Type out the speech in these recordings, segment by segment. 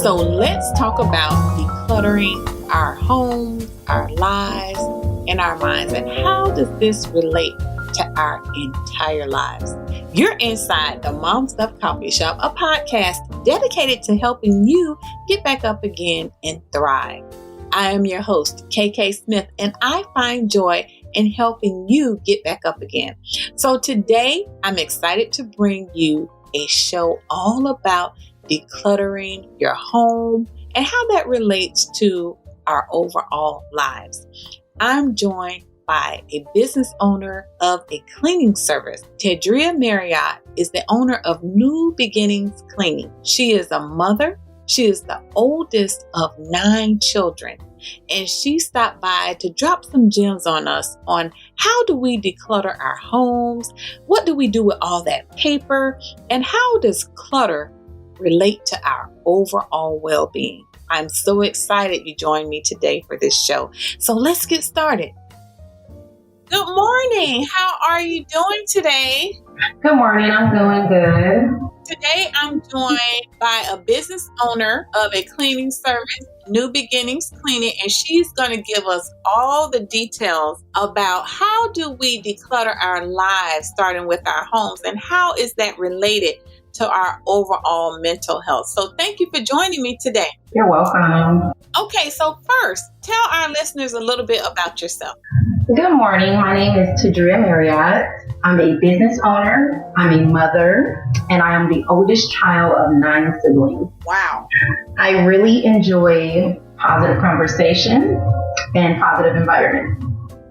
So let's talk about decluttering our homes, our lives, and our minds. And how does this relate to our entire lives? You're inside the Mom Stuff Coffee Shop, a podcast dedicated to helping you get back up again and thrive. I am your host, KK Smith, and I find joy in helping you get back up again. So today, I'm excited to bring you a show all about decluttering your home and how that relates to our overall lives. I'm joined by a business owner of a cleaning service. Teddreiya Marriott is the owner of New Beginnings Cleaning. She is a mother. She is the oldest of 9 children. And she stopped by to drop some gems on us on how do we declutter our homes? What do we do with all that paper? And how does clutter relate to our overall well-being? I'm so excited you joined me today for this show. So let's get started. Good morning. How are you doing today? Good morning. I'm doing good. Today, I'm joined by a business owner of a cleaning service, New Beginnings Cleaning, and she's going to give us all the details about how do we declutter our lives, starting with our homes, and how is that related to our overall mental health. So thank you for joining me today. You're welcome. Okay, so first, tell our listeners a little bit about yourself. Good morning. My name is Teddreiya Marriott. I'm a business owner, I'm a mother, and I am the oldest child of 9 siblings. Wow. I really enjoy positive conversation and positive environment.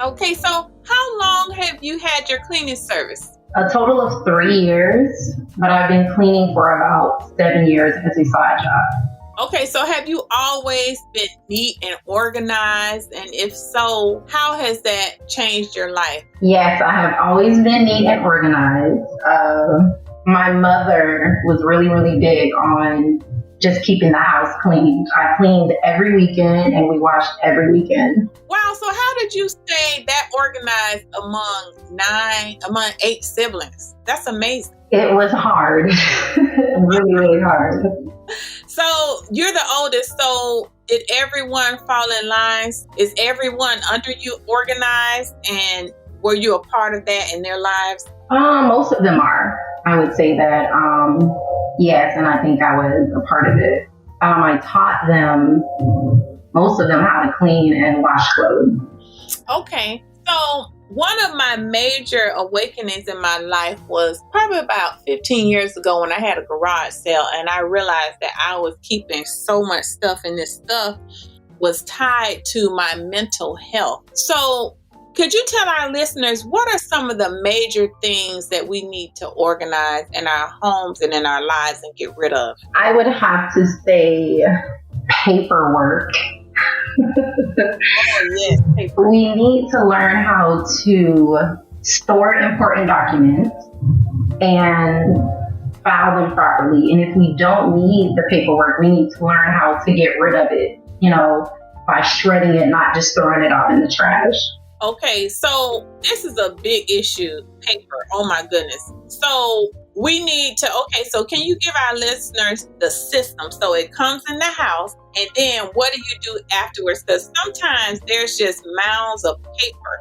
Okay, so how long have you had your cleaning service? A total of 3 years, but I've been cleaning for about 7 years as a side job. Okay, so have you always been neat and organized? And if so, how has that changed your life? Yes, I have always been neat and organized. My mother was really big on just keeping the house clean. I cleaned every weekend and we washed every weekend. Wow, so how did you stay that organized among 8 siblings? That's amazing. It was hard. really hard. So you're the oldest, so did everyone fall in lines? Is everyone under you organized, and were you a part of that in their lives? Most of them are. I would say that, yes, and I think I was a part of it. I taught them, most of them, how to clean and wash clothes. Okay, so one of my major awakenings in my life was probably about 15 years ago when I had a garage sale, and I realized that I was keeping so much stuff, and this stuff was tied to my mental health. So could you tell our listeners, what are some of the major things that we need to organize in our homes and in our lives and get rid of? I would have to say paperwork. Oh, yes, paper. We need to learn how to store important documents and file them properly. And if we don't need the paperwork, we need to learn how to get rid of it, by shredding it, not just throwing it out in the trash. Okay, so this is a big issue, paper. Oh my goodness. So we need to, so can you give our listeners the system? So it comes in the house, and then what do you do afterwards? Because sometimes there's just mounds of paper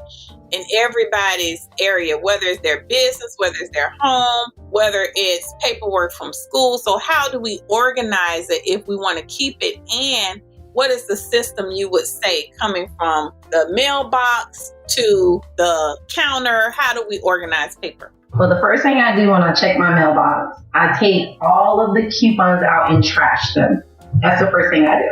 in everybody's area, whether it's their business, whether it's their home, whether it's paperwork from school. So how do we organize it if we want to keep it? And what is the system you would say coming from the mailbox to the counter? How do we organize paper? Well, the first thing I do when I check my mailbox, I take all of the coupons out and trash them. That's the first thing I do.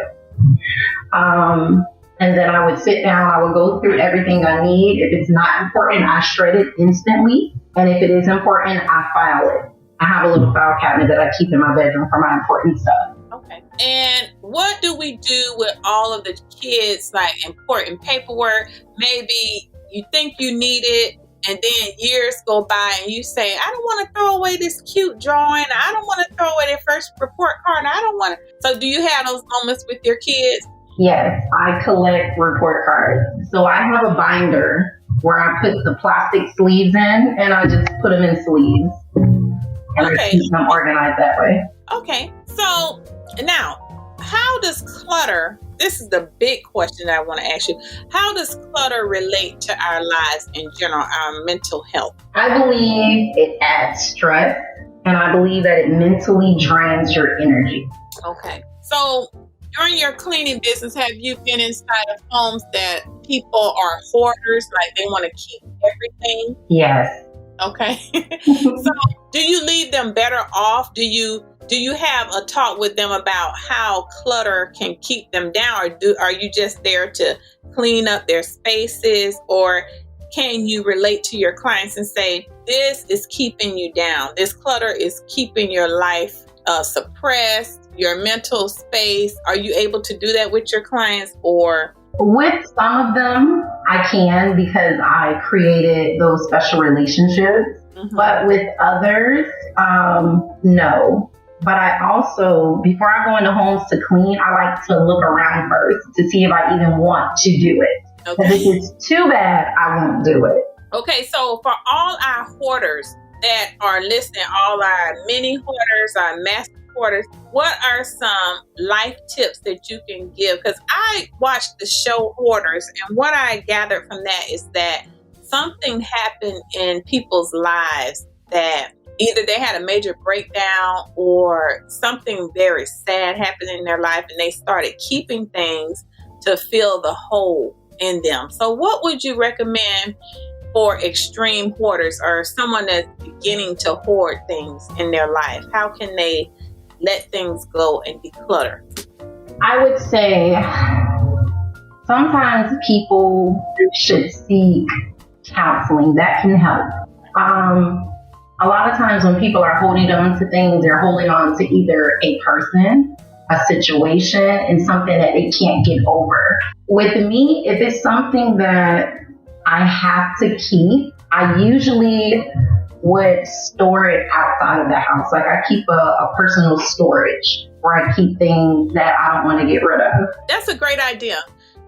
And then I would sit down, I would go through everything I need. If it's not important, I shred it instantly. And if it is important, I file it. I have a little file cabinet that I keep in my bedroom for my important stuff. Okay. And what do we do with all of the kids, like important paperwork? Maybe you think you need it, and then years go by and you say, I don't want to throw away this cute drawing. I don't want to throw away their first report card. I don't want to. So do you have those moments with your kids? Yes, I collect report cards. So I have a binder where I put the plastic sleeves in, and I just put them in sleeves. And I keep them organized that way. Okay. So now, how does clutter, this is the big question that I want to ask you, how does clutter relate to our lives in general, our mental health? I believe it adds stress, and I believe that it mentally drains your energy. Okay. So during your cleaning business, have you been inside of homes that people are hoarders, like they want to keep everything? Yes. Okay. So do you leave them better off? Do you have a talk with them about how clutter can keep them down, or are you just there to clean up their spaces? Or can you relate to your clients and say, this is keeping you down, this clutter is keeping your life suppressed, your mental space? Are you able to do that with your clients? Or with some of them, I can, because I created those special relationships. Mm-hmm. But with others, no. But I also, before I go into homes to clean, I like to look around first to see if I even want to do it. Okay. Because if it's too bad, I won't do it. Okay, so for all our hoarders that are listening, all our mini hoarders, our master hoarders, what are some life tips that you can give? Because I watched the show Hoarders, and what I gathered from that is that something happened in people's lives, that either they had a major breakdown or something very sad happened in their life, and they started keeping things to fill the hole in them. So what would you recommend for extreme hoarders, or someone that's beginning to hoard things in their life? How can they let things go and declutter? I would say sometimes people should seek counseling. That can help. A lot of times when people are holding on to things, they're holding on to either a person, a situation, and something that they can't get over. With me, if it's something that I have to keep, I usually would store it outside of the house. Like I keep a personal storage where I keep things that I don't want to get rid of. That's a great idea.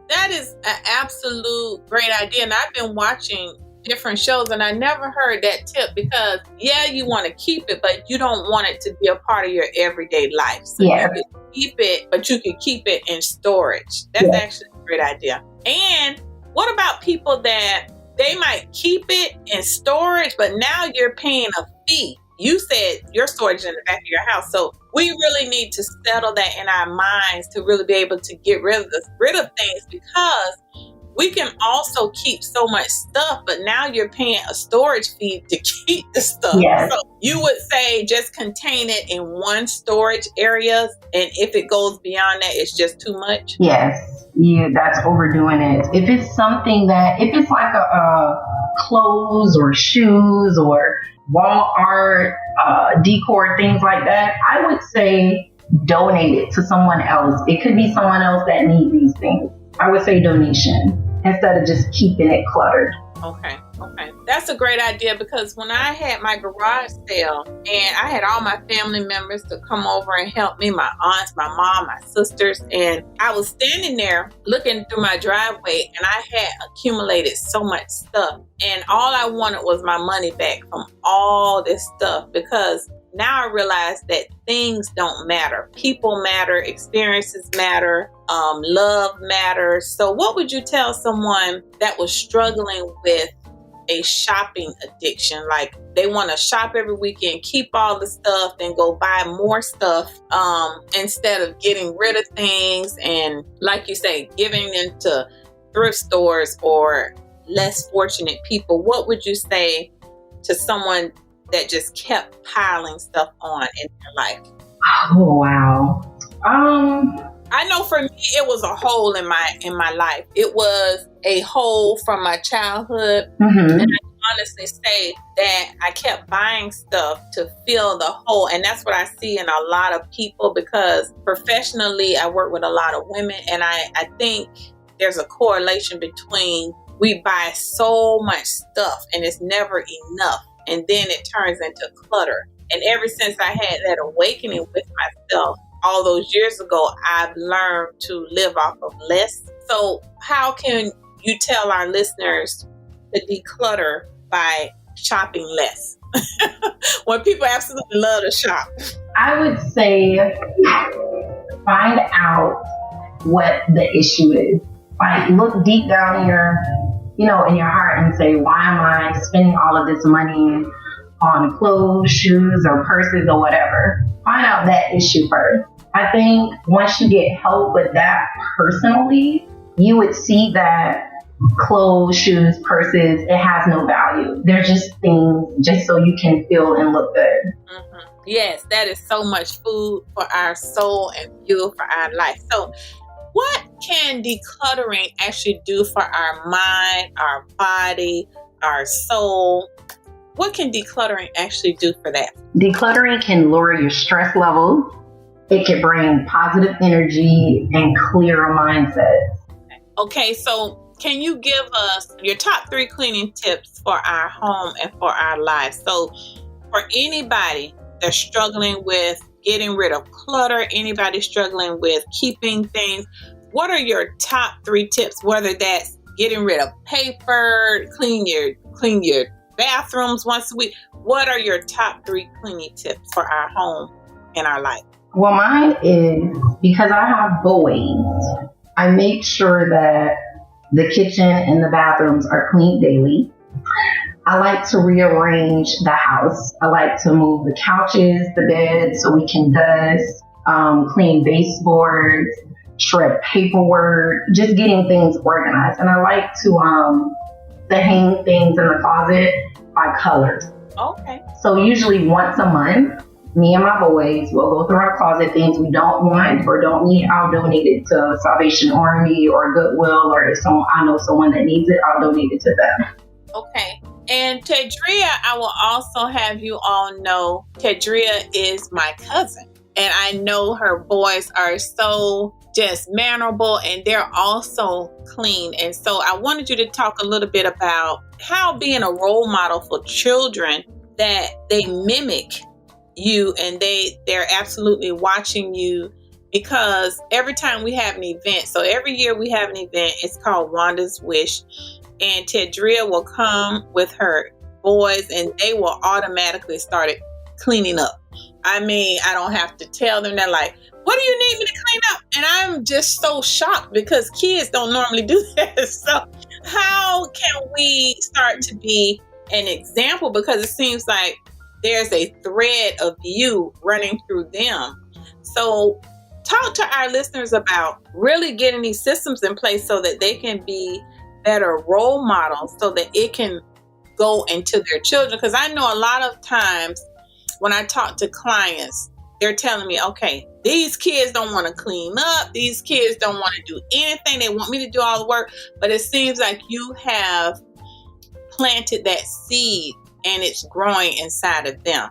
That is an absolute great idea. And I've been watching different shows and I never heard that tip, because you want to keep it, but you don't want it to be a part of your everyday life. So you could keep it, but you could keep it in storage. That's actually a great idea. And what about people that they might keep it in storage, but now you're paying a fee? You said your storage in the back of your house. So we really need to settle that in our minds to really be able to get rid of things, because we can also keep so much stuff, but now you're paying a storage fee to keep the stuff. Yes. So you would say just contain it in one storage area, and if it goes beyond that, it's just too much? Yes. Yeah, that's overdoing it. If it's something if it's like a clothes or shoes or wall art, decor, things like that, I would say donate it to someone else. It could be someone else that needs these things. I would say donation instead of just keeping it cluttered. Okay. That's a great idea, because when I had my garage sale and I had all my family members to come over and help me, my aunts, my mom, my sisters, and I was standing there looking through my driveway and I had accumulated so much stuff, and all I wanted was my money back from all this stuff, because now I realize that things don't matter. People matter, experiences matter, love matters. So what would you tell someone that was struggling with a shopping addiction? Like they want to shop every weekend, keep all the stuff, and go buy more stuff instead of getting rid of things, and like you say, giving them to thrift stores or less fortunate people. What would you say to someone that just kept piling stuff on in their life? Oh, wow. I know for me, it was a hole in my life. It was a hole from my childhood. Mm-hmm. And I can honestly say that I kept buying stuff to fill the hole. And that's what I see in a lot of people, because professionally, I work with a lot of women. And I think there's a correlation between we buy so much stuff and it's never enough. And then it turns into clutter. And ever since I had that awakening with myself all those years ago, I've learned to live off of less. So how can you tell our listeners to declutter by shopping less? When people absolutely love to shop. I would say find out what the issue is. Like, look deep down in your, in your heart and say, why am I spending all of this money on clothes, shoes, or purses or whatever? Find out that issue first. I think once you get help with that personally, you would see that clothes, shoes, purses, it has no value. They're just things just so you can feel and look good. Mm-hmm. Yes, that is so much food for our soul and fuel for our life. So what can decluttering actually do for our mind, our body, our soul? What can decluttering actually do for that? Decluttering can lower your stress levels. It can bring positive energy and clearer mindsets. Okay, so can you give us your top 3 cleaning tips for our home and for our lives? So for anybody that's struggling with getting rid of clutter, anybody struggling with keeping things, what are your top 3 tips? Whether that's getting rid of paper, clean your bathrooms once a week. What are your top 3 cleaning tips for our home and our life? Well, mine is, because I have boys, I make sure that the kitchen and the bathrooms are cleaned daily. I like to rearrange the house. I like to move the couches, the beds, so we can dust, clean baseboards, shred paperwork, just getting things organized. And I like to hang things in the closet by colors. Okay. So usually once a month, me and my boys will go through our closet, things we don't want or don't need. I'll donate it to Salvation Army or Goodwill, or if I know someone that needs it, I'll donate it to them. Okay. And Teddreiya, I will also have you all know, Teddreiya is my cousin. And I know her boys are so just mannerable, and they're also clean. And so I wanted you to talk a little bit about how being a role model for children, that they mimic you and they're absolutely watching you, because every time we have an event, so every year we have an event, it's called Wanda's Wish, and Teddreiya will come with her boys and they will automatically start cleaning up. I mean, I don't have to tell them. They're like, what do you need me to clean up? And I'm just so shocked because kids don't normally do that. So how can we start to be an example? Because it seems like there's a thread of you running through them. So talk to our listeners about really getting these systems in place so that they can be better role models, so that it can go into their children. Because I know a lot of times when I talk to clients, they're telling me, okay, these kids don't want to clean up. These kids don't want to do anything. They want me to do all the work. But it seems like you have planted that seed and it's growing inside of them.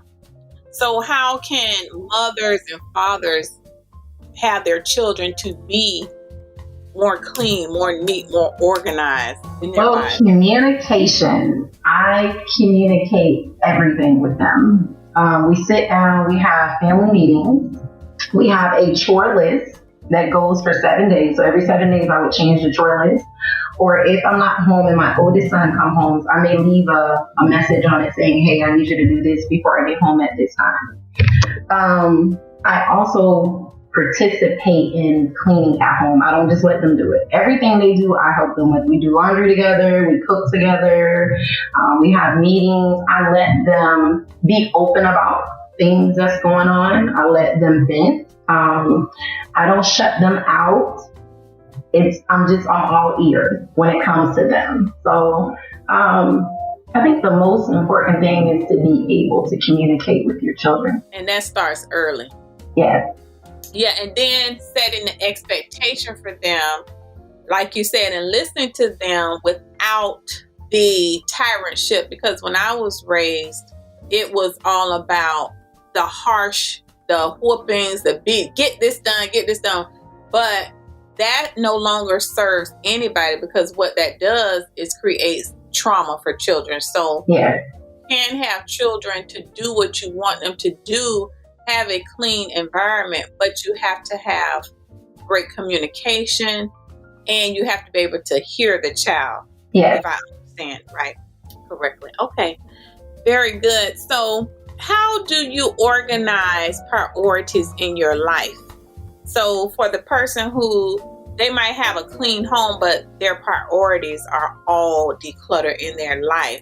So how can mothers and fathers have their children to be more clean, more neat, more organized in their lives? Communication. I communicate everything with them. We sit down, we have family meetings. We have a chore list that goes for 7 days. So every 7 days I would change the chore list. Or if I'm not home and my oldest son comes home, I may leave a message on it saying, hey, I need you to do this before I get home at this time. I also participate in cleaning at home. I don't just let them do it. Everything they do, I help them with. We do laundry together. We cook together. We have meetings. I let them be open about things that's going on. I let them vent. I don't shut them out. I'm all ears when it comes to them. So I think the most important thing is to be able to communicate with your children. And that starts early. Yes. Yeah, and then setting the expectation for them, like you said, and listening to them without the tyrantship. Because when I was raised, it was all about the harsh, the whoopings, the beat, get this done. But that no longer serves anybody, because what that does is creates trauma for children. So you can have children to do what you want them to do, have a clean environment, but you have to have great communication and you have to be able to hear the child. Yes. If I understand right correctly. Okay. Very good. So how do you organize priorities in your life? So for the person who they might have a clean home, but their priorities are all decluttered in their life,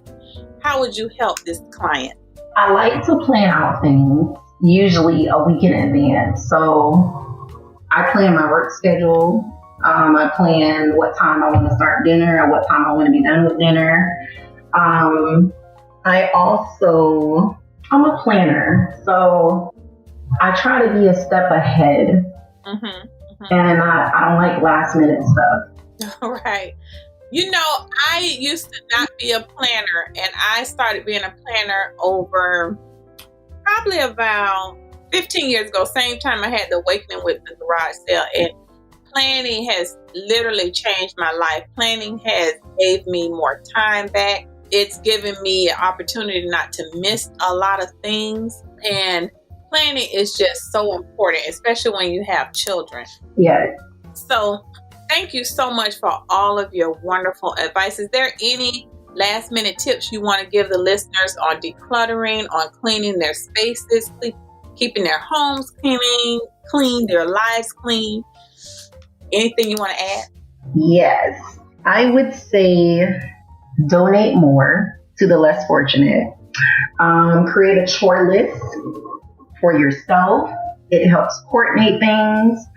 how would you help this client? I like to plan out things usually a week in advance. So I plan my work schedule. I plan what time I want to start dinner and what time I want to be done with dinner. I'm a planner. So I try to be a step ahead. And I don't like last minute stuff. All right. You know, I used to not be a planner, and I started being a planner over probably about 15 years ago. Same time I had the awakening with the garage sale, and planning has literally changed my life. Planning has gave me more time back. It's given me an opportunity not to miss a lot of things, and planning is just so important, especially when you have children. Yeah. So thank you so much for all of your wonderful advice. Is there any last minute tips you want to give the listeners on decluttering, on cleaning their spaces, keeping their homes clean, their lives clean? Anything you want to add? Yes. I would say donate more to the less fortunate. Create a chore list for yourself. It helps coordinate things,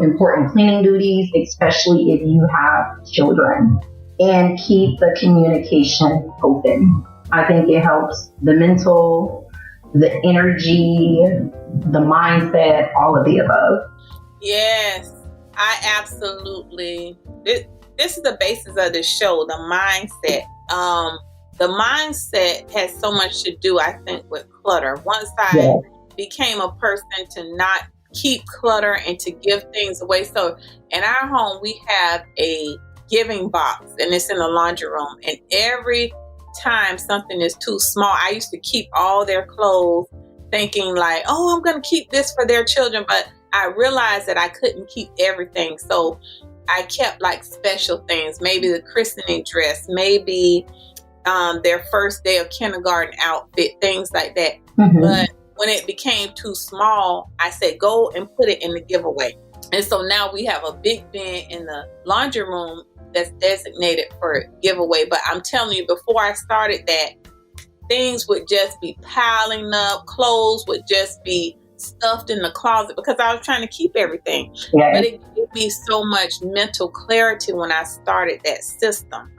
important cleaning duties, especially if you have children. And keep the communication open. I think it helps the mental, the energy, the mindset, all of the above. Yes, I absolutely. This is the basis of the show, the mindset. The mindset has so much to do, I think, with clutter. Once I became a person to not keep clutter and to give things away. So in our home, we have a giving box, and it's in the laundry room. And every time something is too small, I used to keep all their clothes thinking like, oh, I'm going to keep this for their children. But I realized that I couldn't keep everything. So I kept like special things, maybe the christening dress, maybe their first day of kindergarten outfit, things like that. But when it became too small, I said, go and put it in the giveaway. And so now we have a big bin in the laundry room that's designated for giveaway. But I'm telling you, before I started that, things would just be piling up. Clothes would just be stuffed in the closet because I was trying to keep everything. But it gave me so much mental clarity when I started that system.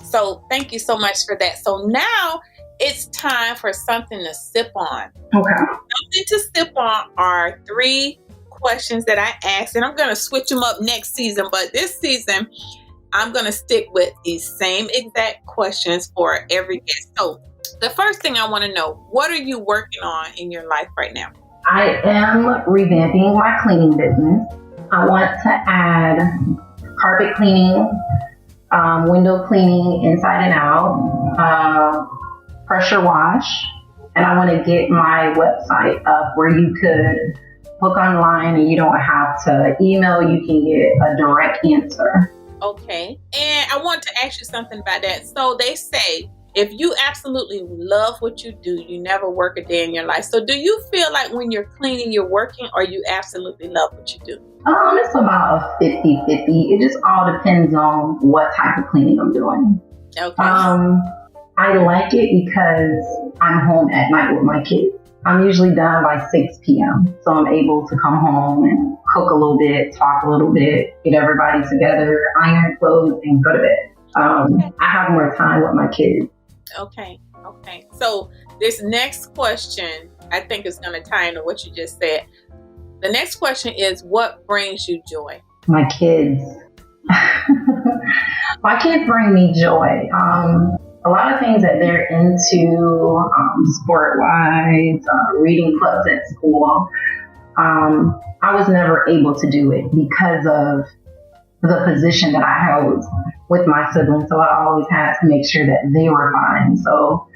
So thank you so much for that. So now it's time for something to sip on. Okay. Something to sip on are 3 questions that I asked, and I'm going to switch them up next season. But this season, I'm going to stick with these same exact questions for every guest. So the first thing I want to know, what are you working on in your life right now? I am revamping my cleaning business. I want to add carpet cleaning, window cleaning inside and out, pressure wash, and I want to get my website up where you could book online and you don't have to email, you can get a direct answer. Okay. And I want to ask you something about that. So they say, if you absolutely love what you do, you never work a day in your life. So do you feel like when you're cleaning, you're working, or you absolutely love what you do? It's about a 50-50. It just all depends on what type of cleaning I'm doing. Okay. I like it because I'm home at night with my kids. I'm usually done by 6 p.m. So I'm able to come home and cook a little bit, talk a little bit, get everybody together, iron clothes, and go to bed. I have more time with my kids. Okay. So this next question, I think is going to tie into what you just said. The next question is, what brings you joy? My kids. My kids bring me joy. A lot of things that they're into, sport-wise, reading clubs at school. I was never able to do it because of the position that I held with my siblings. So I always had to make sure that they were fine. So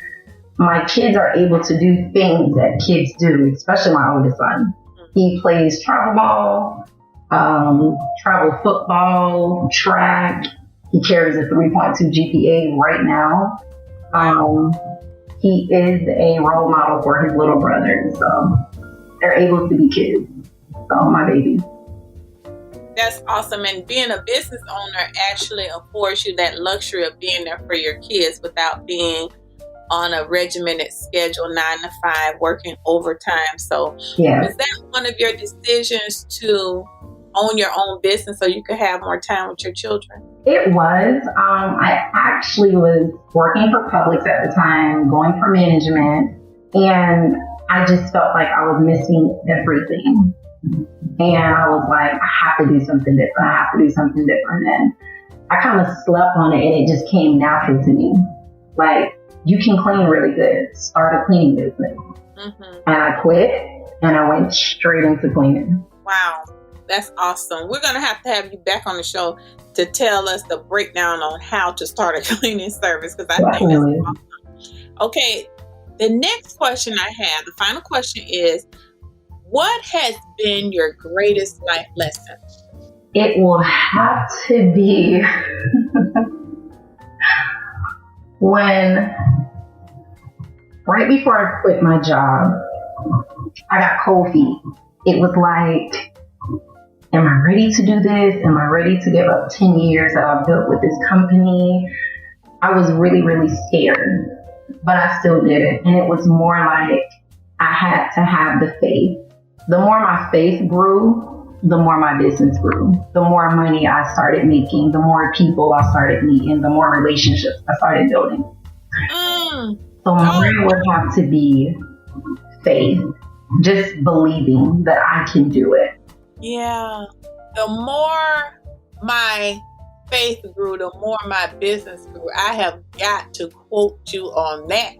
my kids are able to do things that kids do, especially my oldest son. He plays travel ball, travel football, track. He carries a 3.2 GPA right now. He is a role model for his little brother. So they're able to be kids. So my baby. That's awesome. And being a business owner actually affords you that luxury of being there for your kids without being on a regimented schedule, 9 to 5, working overtime. So was that one of your decisions to own your own business so you could have more time with your children? It was. I actually was working for Publix at the time, going for management, and I just felt like I was missing everything. And I was like, I have to do something different. And I kind of slept on it, and it just came natural to me. Like, you can clean really good. Start a cleaning business. Mm-hmm. And I quit, and I went straight into cleaning. Wow. That's awesome. We're going to have you back on the show to tell us the breakdown on how to start a cleaning service, because I think that's awesome. Okay. The next question I have, the final question is, what has been your greatest life lesson? It will have to be when, right before I quit my job, I got cold feet. It was like, am I ready to do this? Am I ready to give up 10 years that I've built with this company? I was really, really scared, but I still did it. And it was more like I had to have the faith. The more my faith grew, the more my business grew. The more money I started making, the more people I started meeting, the more relationships I started building. So mine would have to be faith, just believing that I can do it. Yeah. The more my faith grew, the more my business grew. I have got to quote you on that.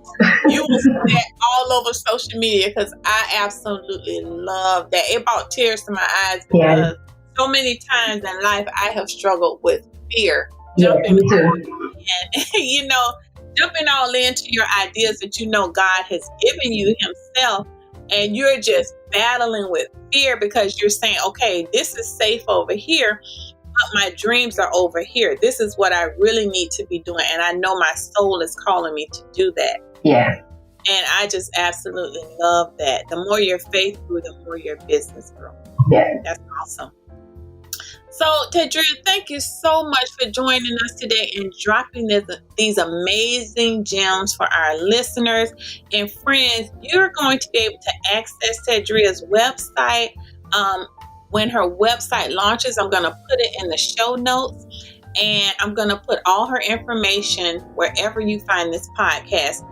You will see that all over social media because I absolutely love that. It brought tears to my eyes because so many times in life I have struggled with fear. Jumping all into your ideas that God has given you Himself, and you're just battling with fear because you're saying, okay, this is safe over here, but my dreams are over here. This is what I really need to be doing. And I know my soul is calling me to do that. Yeah. And I just absolutely love that. The more your faith grew, the more your business grew. Yeah. That's awesome. So, Teddreiya, thank you so much for joining us today and dropping these amazing gems for our listeners. And friends, you're going to be able to access Teddreiya's website. When her website launches, I'm going to put it in the show notes, and I'm going to put all her information wherever you find this podcast.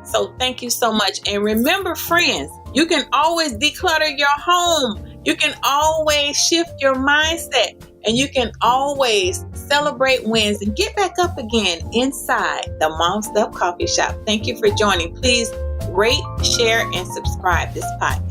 So thank you so much. And remember, friends, you can always declutter your home. You can always shift your mindset, and you can always celebrate wins and get back up again inside the Mom Stuff Coffee Shop. Thank you for joining. Please rate, share, and subscribe this podcast.